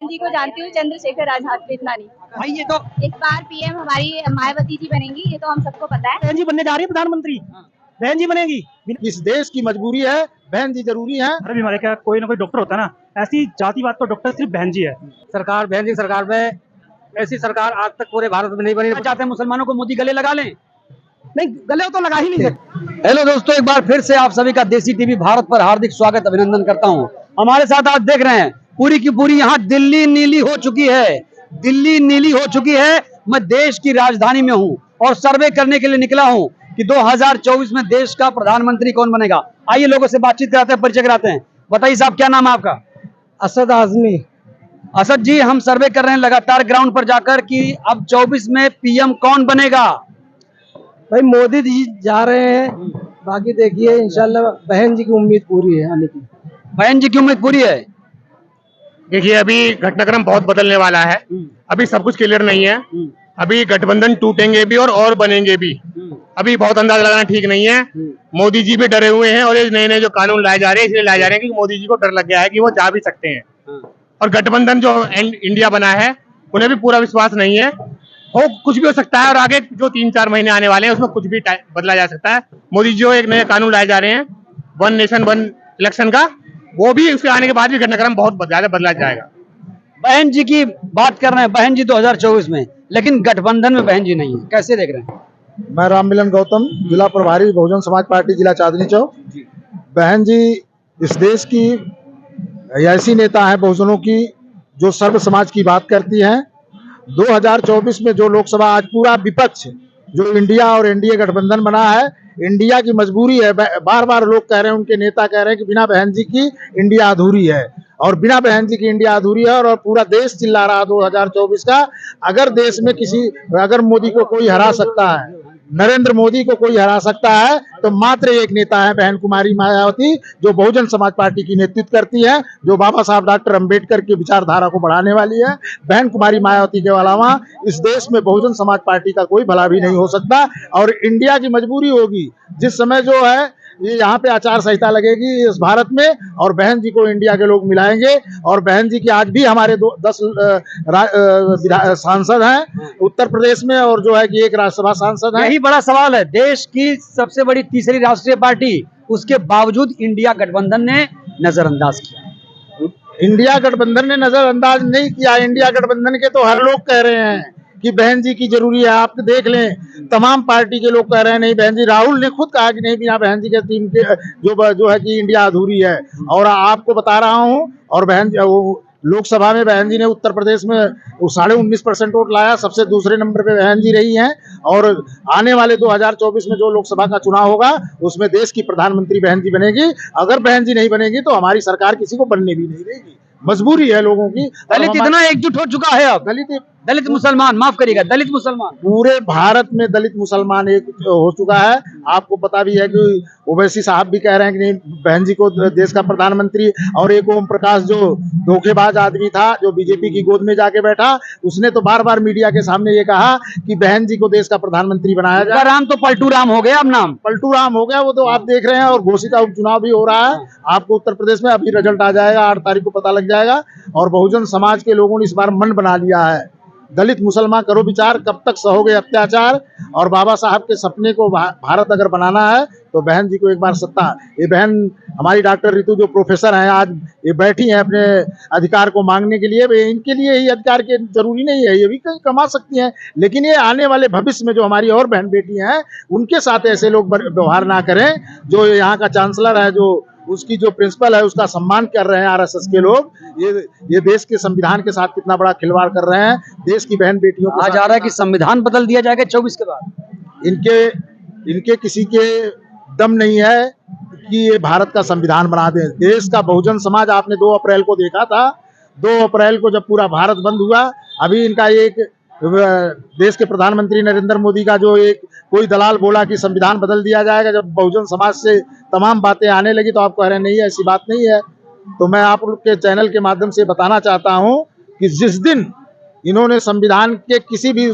जी को जानती हूँ, चंद्रशेखर आजाद पे इतना नहीं। भाई ये तो इस बार पीएम हमारी मायावती जी बनेंगी, ये तो हम सबको पता है। बहन जी बनने जा रही है प्रधानमंत्री। बहन जी बनेगी। इस देश की मजबूरी है, बहन जी जरूरी है। हर बीमारी का कोई ना कोई डॉक्टर होता है ना, ऐसी जातिवाद तो डॉक्टर सिर्फ बहन जी है। सरकार बहन जी सरकार में ऐसी सरकार आज तक पूरे भारत में नहीं बनी। चाहते हैं मुसलमानों को मोदी गले लगा लें? नहीं, गले तो लगा ही नहीं सकते। हेलो दोस्तों, एक बार फिर से आप सभी का देसी टीवी भारत पर हार्दिक स्वागत अभिनंदन करता हूं। हमारे साथ आज देख रहे हैं पूरी की पूरी यहाँ दिल्ली नीली हो चुकी है। दिल्ली नीली हो चुकी है। मैं देश की राजधानी में हूँ और सर्वे करने के लिए निकला हूँ कि 2024 में देश का प्रधानमंत्री कौन बनेगा। आइए लोगों से बातचीत कराते हैं, परिचय कराते हैं। बताइए साहब, क्या नाम है आपका? असद आजमी। असद जी, हम सर्वे कर रहे हैं लगातार ग्राउंड पर जाकर कि अब 24 में पीएम कौन बनेगा। भाई मोदी जी जा रहे हैं, बाकी देखिए इंशाल्लाह बहन जी की उम्मीद पूरी है आने की। बहन जी की उम्मीद पूरी है। देखिए, अभी घटनाक्रम बहुत बदलने वाला है। अभी सब कुछ क्लियर नहीं है। अभी गठबंधन टूटेंगे भी और बनेंगे भी। अभी बहुत अंदाजा लगाना ठीक नहीं है। मोदी जी भी डरे हुए हैं और ये नए नए जो कानून लाए जा रहे हैं इसलिए लाए जा रहे हैं क्योंकि मोदी जी को डर लग गया है कि वो जा भी सकते हैं। और गठबंधन जो इंडिया बना है उन्हें भी पूरा विश्वास नहीं है। हो कुछ भी हो सकता है और आगे जो 3-4 महीने आने वाले हैं उसमें कुछ भी बदला जा सकता है। मोदी जी जो एक नए कानून लाए जा रहे हैं वन नेशन वन इलेक्शन का, वो भी उसके आने के बाद भी घटनाक्रम बहुत ज्यादा बदला जाएगा। बहन जी की बात कर रहे हैं, बहन जी 2024 में, लेकिन गठबंधन में बहन जी नहीं है, कैसे देख रहे हैं? मैं राममिलन गौतम, जिला प्रभारी बहुजन समाज पार्टी जिला चांदनी चौक। बहन जी इस देश की ऐसी नेता है बहुजनों की जो सर्व समाज की बात करती हैं। 2024 में जो लोकसभा आज पूरा विपक्ष जो इंडिया और एनडीए गठबंधन बना है, इंडिया की मजबूरी है। बार बार लोग कह रहे हैं, उनके नेता कह रहे हैं कि बिना बहन जी की इंडिया अधूरी है और बिना बहन जी की इंडिया अधूरी है और पूरा देश चिल्ला रहा 2024 का। अगर मोदी को कोई हरा सकता है, नरेंद्र मोदी को कोई हरा सकता है तो मात्र एक नेता है बहन कुमारी मायावती, जो बहुजन समाज पार्टी की नेतृत्व करती है, जो बाबा साहब डॉक्टर अंबेडकर की विचारधारा को बढ़ाने वाली है। बहन कुमारी मायावती के अलावा इस देश में बहुजन समाज पार्टी का कोई भला भी नहीं हो सकता और इंडिया की मजबूरी होगी जिस समय जो है ये यहाँ पे आचार संहिता लगेगी इस भारत में और बहन जी को इंडिया के लोग मिलाएंगे। और बहन जी की आज भी हमारे 10 सांसद हैं उत्तर प्रदेश में और जो है कि एक राज्यसभा सांसद है। यही बड़ा सवाल है। देश की सबसे बड़ी तीसरी राष्ट्रीय पार्टी, उसके बावजूद इंडिया गठबंधन ने नजरअंदाज किया। इंडिया गठबंधन ने नजरअंदाज नहीं किया। इंडिया गठबंधन के तो हर लोग कह रहे हैं कि बहन जी की जरूरी है। आप देख लें, तमाम पार्टी के लोग कह रहे हैं नहीं बहन जी। राहुल ने खुद कहा कि नहीं, बिना बहन जी के टीम के जो है कि इंडिया अधूरी है। और आपको बता रहा हूं, और बहन लोकसभा में बहन जी ने उत्तर प्रदेश में 19.5% वोट लाया, सबसे दूसरे नंबर पे बहन जी रही हैं। और आने वाले 2024 में जो लोकसभा का चुनाव होगा उसमें देश की प्रधानमंत्री बहन जी बनेगी। अगर बहन जी नहीं बनेगी तो हमारी सरकार किसी को बनने भी नहीं देगी। मजबूरी है लोगों की। दलित इतना एकजुट हो चुका है अब। दलित मुसलमान, माफ करिएगा, दलित मुसलमान पूरे भारत में दलित मुसलमान एक हो चुका है। आपको पता भी है कि ओवैसी साहब भी कह रहे हैं कि नहीं बहन जी को देश का प्रधानमंत्री। और एक ओम प्रकाश जो धोखेबाज आदमी था जो बीजेपी की गोद में जाके बैठा, उसने तो बार बार मीडिया के सामने ये कहा कि बहन जी को देश का प्रधानमंत्री बनाया जाए। राम तो पलटू राम हो गया, अब नाम पलटू राम हो गया, वो तो आप देख रहे हैं। और घोषित उपचुनाव भी हो रहा है। आपको उत्तर प्रदेश में अभी रिजल्ट आ जाएगा, 8 तारीख को पता लग जाएगा। और बहुजन समाज के लोगों ने इस बार मन बना लिया है, दलित मुसलमान करो विचार, कब तक सहोगे अत्याचार। और बाबा साहब के सपने को भारत अगर बनाना है तो बहन जी को एक बार सत्ता। ये बहन हमारी डॉक्टर रितु जो प्रोफेसर हैं, आज ये बैठी हैं अपने अधिकार को मांगने के लिए। इनके लिए ही अधिकार के जरूरी नहीं है, ये भी कहीं कमा सकती हैं, लेकिन ये आने वाले भविष्य में जो हमारी और बहन बेटी हैं उनके साथ ऐसे लोग व्यवहार ना करें। जो यहाँ का चांसलर है, जो उसकी जो प्रिंसिपल है, उसका सम्मान कर रहे हैं आरएसएस के लोग। ये देश के संविधान के साथ कितना बड़ा खिलवाड़ कर रहे हैं। देश की बहन बेटियों को जा रहा है कि संविधान बदल दिया जाएगा 24 के बाद। इनके किसी के दम नहीं है कि ये भारत का संविधान बना दें। देश का बहुजन समाज आपने 2 अप्रैल को देखा था। 2 अप्रैल को जब पूरा भारत बंद हुआ, अभी इनका एक देश के प्रधानमंत्री नरेंद्र मोदी का जो एक कोई दलाल बोला कि संविधान बदल दिया जाएगा, जब बहुजन समाज से तमाम बातें आने लगी तो आप कह रहे हैं नहीं ऐसी बात नहीं है। तो मैं आप लोग के चैनल के माध्यम से बताना चाहता हूं कि जिस दिन इन्होंने संविधान के किसी भी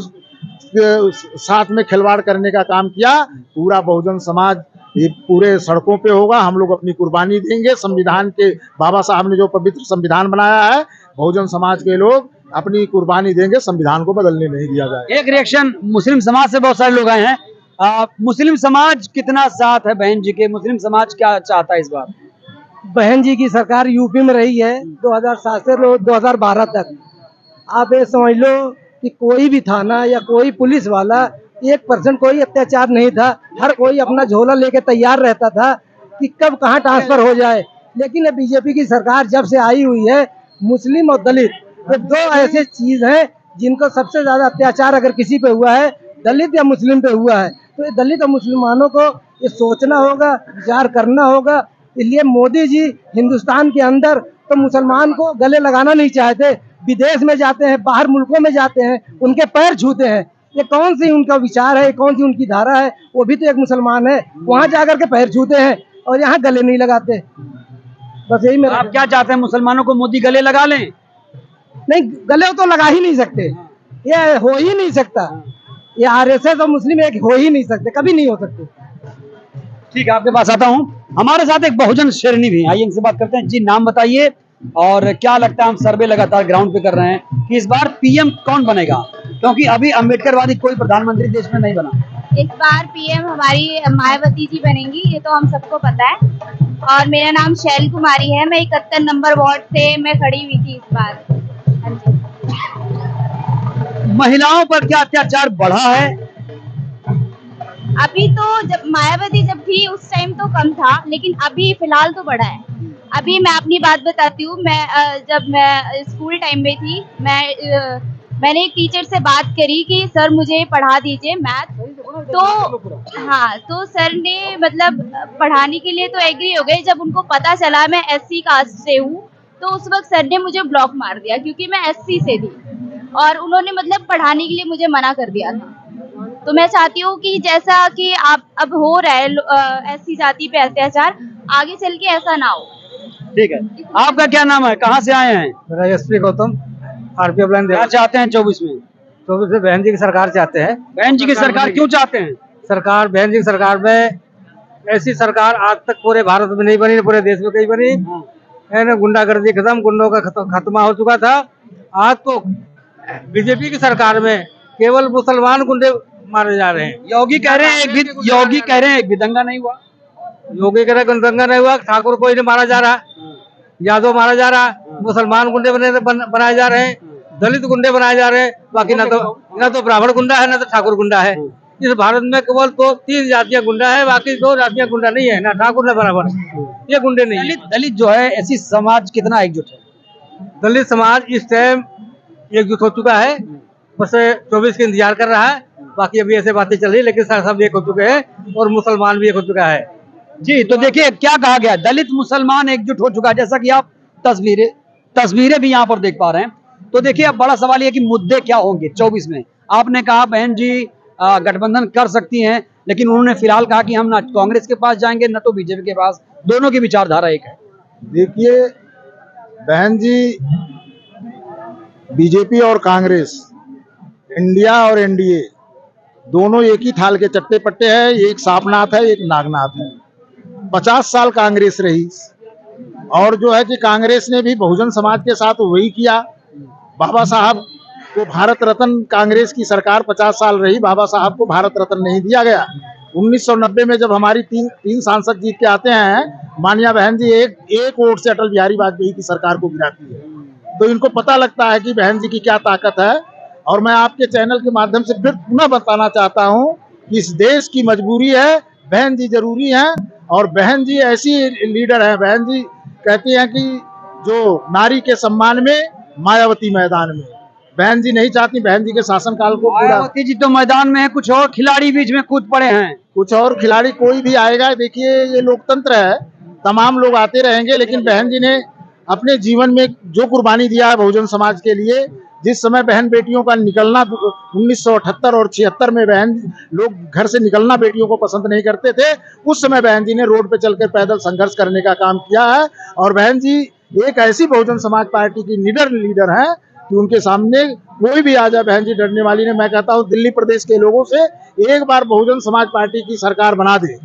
साथ में खिलवाड़ करने का काम किया, पूरा बहुजन समाज ये पूरे सड़कों पे होगा। हम लोग अपनी कुर्बानी देंगे। संविधान के बाबा साहब ने जो पवित्र संविधान बनाया है, बहुजन समाज के लोग अपनी कुर्बानी देंगे, संविधान को बदलने नहीं दिया जाएगा। एक रिएक्शन मुस्लिम समाज से बहुत सारे लोग आए हैं। मुस्लिम समाज कितना साथ है बहन जी के? मुस्लिम समाज क्या चाहता है इस बार? बहन जी की सरकार यूपी में रही है 2007 से 2012 तक। आप ये समझ लो कि कोई भी थाना या कोई पुलिस वाला 1% कोई अत्याचार नहीं था। हर कोई अपना झोला लेके तैयार रहता था कि कब कहाँ ट्रांसफर हो जाए। लेकिन बीजेपी की सरकार जब से आई हुई है, मुस्लिम और दलित ये दो ऐसे चीज हैं जिनको सबसे ज्यादा अत्याचार अगर किसी पे हुआ है, दलित या मुस्लिम पे हुआ है। तो ये दलित और मुसलमानों को ये सोचना होगा, विचार करना होगा। इसलिए मोदी जी हिंदुस्तान के अंदर तो मुसलमान को गले लगाना नहीं चाहते, विदेश में जाते हैं, बाहर मुल्कों में जाते हैं, उनके पैर छूते हैं। ये कौन सी उनका विचार है, कौन सी उनकी धारा है? वो भी तो एक मुसलमान है, वहां जाकर के पैर छूते हैं और यहाँ गले नहीं लगाते। बस यही मेरा। आप क्या चाहते हैं, मुसलमानों को मोदी गले लगा लें? नहीं, गले तो लगा ही नहीं सकते, ये हो ही नहीं सकता। ये आरएसएस और मुस्लिम एक हो ही नहीं सकते, कभी नहीं हो सकते। ठीक है, आपके पास आता हूँ। हमारे साथ एक बहुजन शेरनी भी, आइए इनसे बात करते हैं। जी, नाम बताइए और क्या लगता है, हम सर्वे लगातार ग्राउंड पे कर रहे हैं कि इस बार पीएम कौन बनेगा, क्योंकि अभी अम्बेडकरवादी कोई प्रधानमंत्री देश में नहीं बना। इस बार पीएम हमारी मायावती जी बनेंगी, ये तो हम सबको पता है। और मेरा नाम शैल कुमारी है, मैं 71 नंबर वार्ड से मैं खड़ी हुई थी इस बार। हाँ जी। महिलाओं पर क्या अत्याचार बढ़ा है? अभी तो जब मायावती जब थी उस टाइम तो कम था, लेकिन अभी फिलहाल तो बढ़ा है। अभी मैं अपनी बात बताती हूँ। जब मैं स्कूल टाइम में थी, मैंने एक टीचर से बात करी कि सर मुझे पढ़ा दीजिए मैथ। तो हाँ, तो सर ने मतलब पढ़ाने के लिए तो एग्री हो गए। जब उनको पता चला मैं एससी कास्ट से हूँ, तो उस वक्त सर ने मुझे ब्लॉक मार दिया, क्योंकि मैं एससी से थी और उन्होंने मतलब पढ़ाने के लिए मुझे मना कर दिया था। तो मैं चाहती हूँ कि जैसा कि आप अब हो रहा है एससी जाति पे अत्याचार, आगे चल के ऐसा ना हो। ठीक है, आपका क्या नाम है, कहाँ से आए हैं? मेरा एसपी गौतम, आरपीएफ लाइन। क्या चाहते हैं 24 में? 24 में बहन जी की सरकार चाहते हैं। बहन जी की सरकार क्यों चाहते हैं? सरकार, बहन जी की सरकार में ऐसी सरकार आज तक पूरे भारत में नहीं बनी, पूरे देश में कहीं बनी है ना। गुंडागर्दी खत्म, गुंडों का खात्मा हो चुका था। आज तो बीजेपी की सरकार में केवल मुसलमान गुंडे मारे जा रहे हैं। योगी कह रहे हैं एक भी दंगा नहीं हुआ। योगी कह रहे दंगा नहीं हुआ, ठाकुर कोई नहीं मारा जा रहा, यादव मारा जा रहा, मुसलमान गुंडे बनाए जा रहे हैं, दलित गुंडे बनाए जा रहे हैं। बाकी ना तो ब्राह्मण गुंडा है, ना तो ठाकुर गुंडा है। इस भारत में केवल तो 3 जातियां गुंडा है, बाकी 2 जातियां गुंडा नहीं है, ना ठाकुर ना ब्राह्मण, ये गुंडे नहीं है। दलित जो है, ऐसी समाज कितना एकजुट है? दलित समाज इस टाइम एकजुट हो चुका है, बस 24 का इंतजार कर रहा है। बाकी अभी ऐसे बातें चल रही है, लेकिन सब एक हो चुके हैं और मुसलमान भी एक हो चुका है। जी, तो देखिए क्या कहा गया, दलित मुसलमान एकजुट हो चुका है, जैसा कि आप तस्वीरें भी यहाँ पर देख पा रहे हैं। तो देखिए अब बड़ा सवाल ये कि मुद्दे क्या होंगे 24 में। आपने कहा बहन जी गठबंधन कर सकती हैं, लेकिन उन्होंने फिलहाल कहा कि हम ना कांग्रेस के पास जाएंगे ना तो बीजेपी के पास, दोनों की विचारधारा एक है। देखिए बहन जी, बीजेपी और कांग्रेस, इंडिया और एनडीए दोनों एक ही थाल के चट्टे पट्टे हैं। एक सांपनाथ है, एक नागनाथ है। 50 साल कांग्रेस रही और जो है कि कांग्रेस ने भी बहुजन समाज के साथ वही किया। बाबा साहब को भारत रत्न, कांग्रेस की सरकार 50 साल रही, बाबा साहब को भारत रत्न नहीं दिया गया। 1990 में जब हमारी तीन सांसद जीत के आते हैं, मानिया बहन जी एक वोट से अटल बिहारी वाजपेयी की सरकार को गिराती है। तो इनको पता लगता है कि बहन जी की क्या ताकत है। और मैं आपके चैनल के माध्यम से फिर पुनः बताना चाहता हूं कि इस देश की मजबूरी है, बहन जी जरूरी हैं। और बहन जी ऐसी लीडर है, बहन जी कहती हैं कि जो नारी के सम्मान में, मायावती मैदान में। बहन जी नहीं चाहती बहन जी के शासनकाल को पूरा। मायावती जी तो मैदान में है, कुछ और खिलाड़ी बीच में कूद पड़े हैं। कुछ और खिलाड़ी कोई भी आएगा, देखिए ये लोकतंत्र है, तमाम लोग आते रहेंगे। लेकिन बहन जी ने अपने जीवन में जो कुर्बानी दिया है बहुजन समाज के लिए, जिस समय बहन बेटियों का निकलना 1978 और 76 में बहन लोग घर से निकलना बेटियों को पसंद नहीं करते थे, उस समय बहन जी ने रोड पे चलकर पैदल संघर्ष करने का काम किया है। और बहन जी एक ऐसी बहुजन समाज पार्टी की लीडर हैं कि उनके सामने कोई भी आ जाए, बहन जी डरने वाली ने। मैं कहता हूँ दिल्ली प्रदेश के लोगों से एक बार बहुजन समाज पार्टी की सरकार बना दे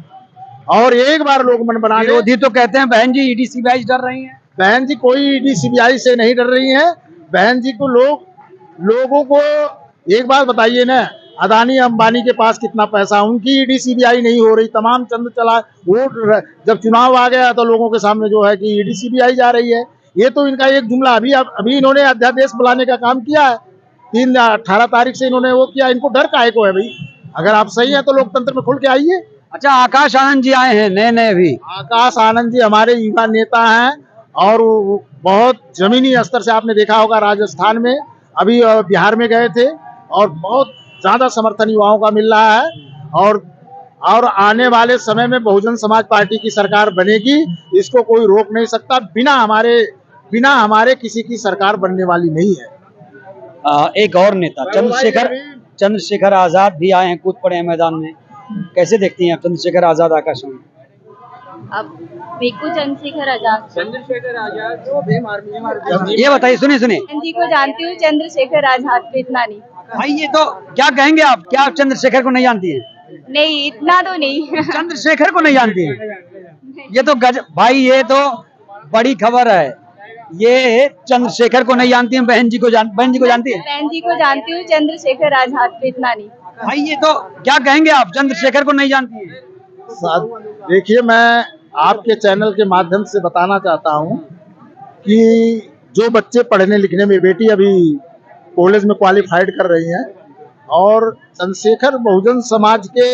और एक बार लोग मन बना ले। विरोधी तो कहते हैं बहन जी ईडी सीबीआई डर रही हैं। बहन जी कोई ईडी सीबीआई से नहीं डर रही हैं। बहन जी को लोगों को एक बात बताइए ना, अदानी अंबानी के पास कितना पैसा, उनकी ईडी सीबीआई नहीं हो रही। तमाम चंद चला वोट, जब चुनाव आ गया तो लोगों के सामने जो है कि ईडी सीबीआई जा रही है। ये तो इनका एक जुमला, अभी इन्होंने अध्यादेश बुलाने का काम किया है। 18 तारीख से इन्होंने वो किया। इनको डर काहे को है भाई? अगर आप सही है तो लोकतंत्र में खुल के आइए। अच्छा, आकाश आनंद जी आए हैं नए अभी। आकाश आनंद जी हमारे युवा नेता हैं और वो बहुत जमीनी स्तर से, आपने देखा होगा राजस्थान में, अभी बिहार में गए थे और बहुत ज्यादा समर्थन युवाओं का मिल रहा है। और आने वाले समय में बहुजन समाज पार्टी की सरकार बनेगी, इसको कोई रोक नहीं सकता। बिना हमारे किसी की सरकार बनने वाली नहीं है। एक और नेता चंद्रशेखर आजाद भी आए हैं, कूद पड़े हैं मैदान में। कैसे देखती हैं आप चंद्रशेखर आजाद? आकाश आनंद अब मेरे को चंद्रशेखर आजाद ये बताइए, सुनिए बहन जी को जानती हूँ, चंद्रशेखर आजाद को इतना नहीं। भाई, ये तो क्या कहेंगे आप? क्या आप चंद्रशेखर को नहीं जानती हैं? नहीं, इतना तो नहीं। चंद्रशेखर को नहीं जानती हैं? ये तो भाई, ये तो बड़ी खबर है। ये चंद्रशेखर को नहीं जानती हैं, बहन जी को जानती है। बहन जी को जानती हूँ, चंद्रशेखर आजाद को इतना नहीं। भाई, ये तो क्या कहेंगे आप? चंद्रशेखर को नहीं जानती हैं? देखिए, मैं आपके चैनल के माध्यम से बताना चाहता हूँ कि जो बच्चे पढ़ने लिखने में, बेटी अभी कॉलेज में क्वालिफाइड कर रही हैं, और चंद्रशेखर बहुजन समाज के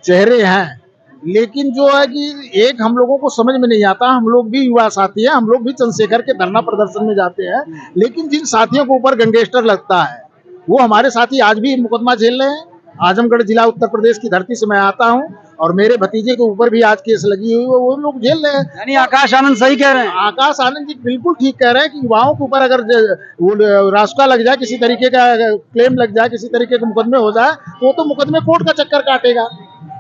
चेहरे हैं, लेकिन जो है कि एक हम लोगों को समझ में नहीं आता। हम लोग भी युवा साथी हैं, हम लोग भी चंद्रशेखर के धरना प्रदर्शन में जाते हैं, लेकिन जिन साथियों के ऊपर गैंगस्टर लगता है वो हमारे साथी आज भी मुकदमा झेल रहे हैं। आजमगढ़ जिला उत्तर प्रदेश की धरती से मैं आता हूं और मेरे भतीजे के ऊपर भी आज केस लगी हुई है, वो लोग झेल रहे हैं। यानी आकाश आनंद सही कह रहे हैं? आकाश आनंद जी बिल्कुल ठीक कह रहे हैं कि युवाओं के ऊपर अगर रास्ता लग जाए, किसी तरीके का क्लेम लग जाए, किसी तरीके के मुकदमे हो जाए, तो मुकदमे कोर्ट का चक्कर काटेगा।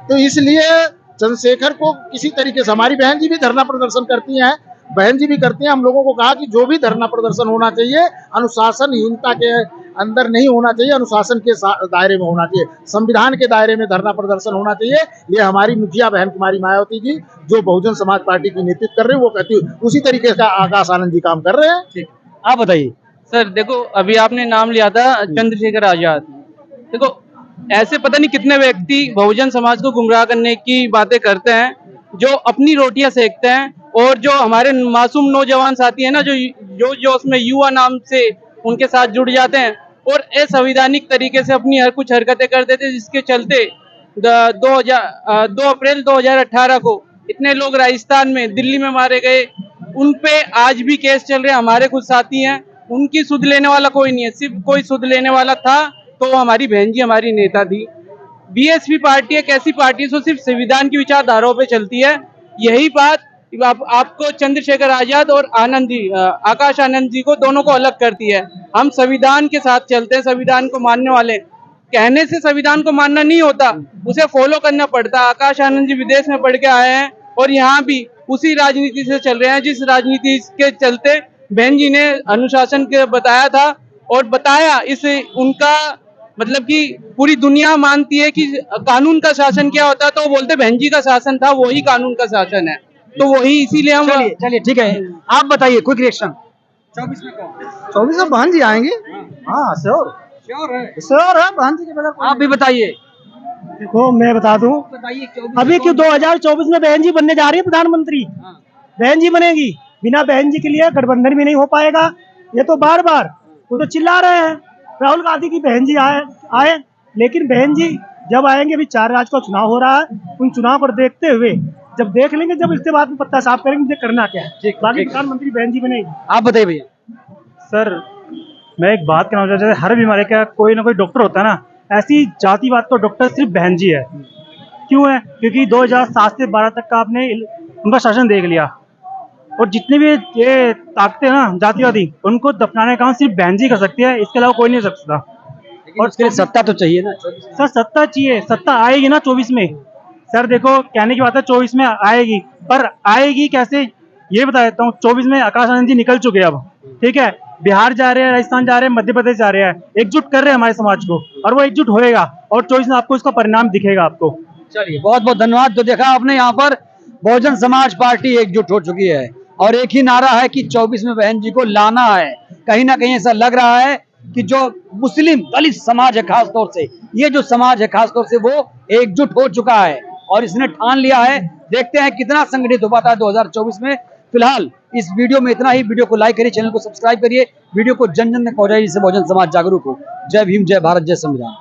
तो इसलिए चंद्रशेखर को किसी तरीके से, हमारी बहन जी भी धरना प्रदर्शन करती हैं, बहन जी भी करती हैं। हम लोगों को कहा कि जो भी धरना प्रदर्शन होना चाहिए अनुशासनहीनता के अंदर नहीं होना चाहिए, अनुशासन के दायरे में होना चाहिए, संविधान के दायरे में धरना प्रदर्शन होना चाहिए। ये हमारी मुखिया बहन कुमारी मायावती जी, जो बहुजन समाज पार्टी की नेतृत्व कर रहे हैं, वो कहती है उसी तरीके का आकाश आनंद जी काम कर रहे हैं। ठीक, आप बताइए। सर देखो, अभी आपने नाम लिया था चंद्रशेखर आजाद। देखो, ऐसे पता नहीं कितने व्यक्ति बहुजन समाज को गुमराह करने की बातें करते हैं, जो अपनी रोटियां सेकते हैं, और जो हमारे मासूम नौजवान साथी हैं ना, जो उसमें युवा नाम से उनके साथ जुड़ जाते हैं और असंवैधानिक तरीके से अपनी कुछ हरकतें कर देते हैं, जिसके चलते 2 अप्रैल 2018 को इतने लोग राजस्थान में, दिल्ली में मारे गए। उन पे आज भी केस चल रहे हैं। हमारे कुछ साथी हैं, उनकी सुध लेने वाला कोई नहीं है। सिर्फ कोई सुध लेने वाला था तो वो हमारी बहन जी, हमारी नेता थी। बीएसपी पार्टी एक ऐसी पार्टी जो सिर्फ संविधान की विचारधाराओं पे चलती है। यही बात आपको चंद्रशेखर आजाद और आकाश आनंद जी को, दोनों को अलग करती है। हम संविधान के साथ चलते हैं, संविधान को मानने वाले। कहने से संविधान को मानना नहीं होता, उसे फॉलो करना पड़ता। आकाश आनंद जी विदेश में पढ़ के आए हैं और यहाँ भी उसी राजनीति से चल रहे हैं जिस राजनीति के चलते बहन जी ने अनुशासन के बताया था, और बताया इसे उनका मतलब कि पूरी दुनिया मानती है कि कानून का शासन क्या होता है, तो बोलते बहन जी का शासन था, वही कानून का शासन है। तो वही, इसीलिए हम चलिए ठीक है, आप बताइए क्विक रिएक्शन। 24 में कौन? 24 में बहन जी आएंगे। हाँ, श्योर है बहन जी के बगैर। आप भी बताइए। देखो, मैं बता दूं, अभी क्यों 2024 में बहन जी बनने जा रही है प्रधानमंत्री। बहन जी बनेगी, बिना बहन जी के लिए गठबंधन भी नहीं हो पाएगा। ये तो बार बार वो तो चिल्ला रहे हैं राहुल गांधी की बहन जी आए, लेकिन बहन जी जब आएंगे, अभी 4 राज्य का चुनाव हो रहा है, उन चुनाव को देखते हुए जब देख लेंगे, जब इसके बाद में पत्ता साफ करेंगे मुझे करना क्या है। बाकी प्रधानमंत्री बहन जी बनेगी। आप बताइए भैया। सर, मैं एक बात कहना चाहता हूँ, हर बीमारी का कोई ना कोई डॉक्टर होता है ना, ऐसी जातिवाद तो डॉक्टर सिर्फ बहन जी है। क्यों है? क्योंकि 2007 से 12 तक का आपने उनका शासन देख लिया, और जितने भी ये ताकते हैं ना जातिवादी, उनको दफनाने का काम सिर्फ बहन जी कर सकती है, इसके अलावा कोई नहीं कर सकता। और उसके लिए सत्ता तो चाहिए ना। सर, सत्ता चाहिए, सत्ता आएगी ना 24 में। सर देखो, कहने की बात है 24 में आएगी, पर आएगी कैसे ये बता देता हूँ। 24 में आकाश आनंद जी निकल चुके हैं अब, ठीक है, बिहार जा रहे हैं, राजस्थान जा रहे हैं, मध्य प्रदेश जा रहे हैं, एकजुट कर रहे हैं हमारे समाज को, और वो एकजुट होएगा, और 24 में आपको इसका परिणाम दिखेगा आपको। चलिए, बहुत बहुत धन्यवाद। तो देखा आपने, यहाँ पर बहुजन समाज पार्टी एकजुट हो चुकी है और एक ही नारा है कि 24 में बहन जी को लाना है। कहीं ना कहीं ऐसा लग रहा है कि जो मुस्लिम दलित समाज है, खास तौर से ये जो समाज है खास तौर से, वो एकजुट हो चुका है और इसने ठान लिया है। देखते हैं कितना संगठित हो पाता है 2024 में। फिलहाल इस वीडियो में इतना ही। वीडियो को लाइक करिए, चैनल को सब्सक्राइब करिए, वीडियो को जन जन तक पहुंचाइए जिससे बहुजन समाज जागरूक हो। जय भीम, जय भारत, जय संविधान।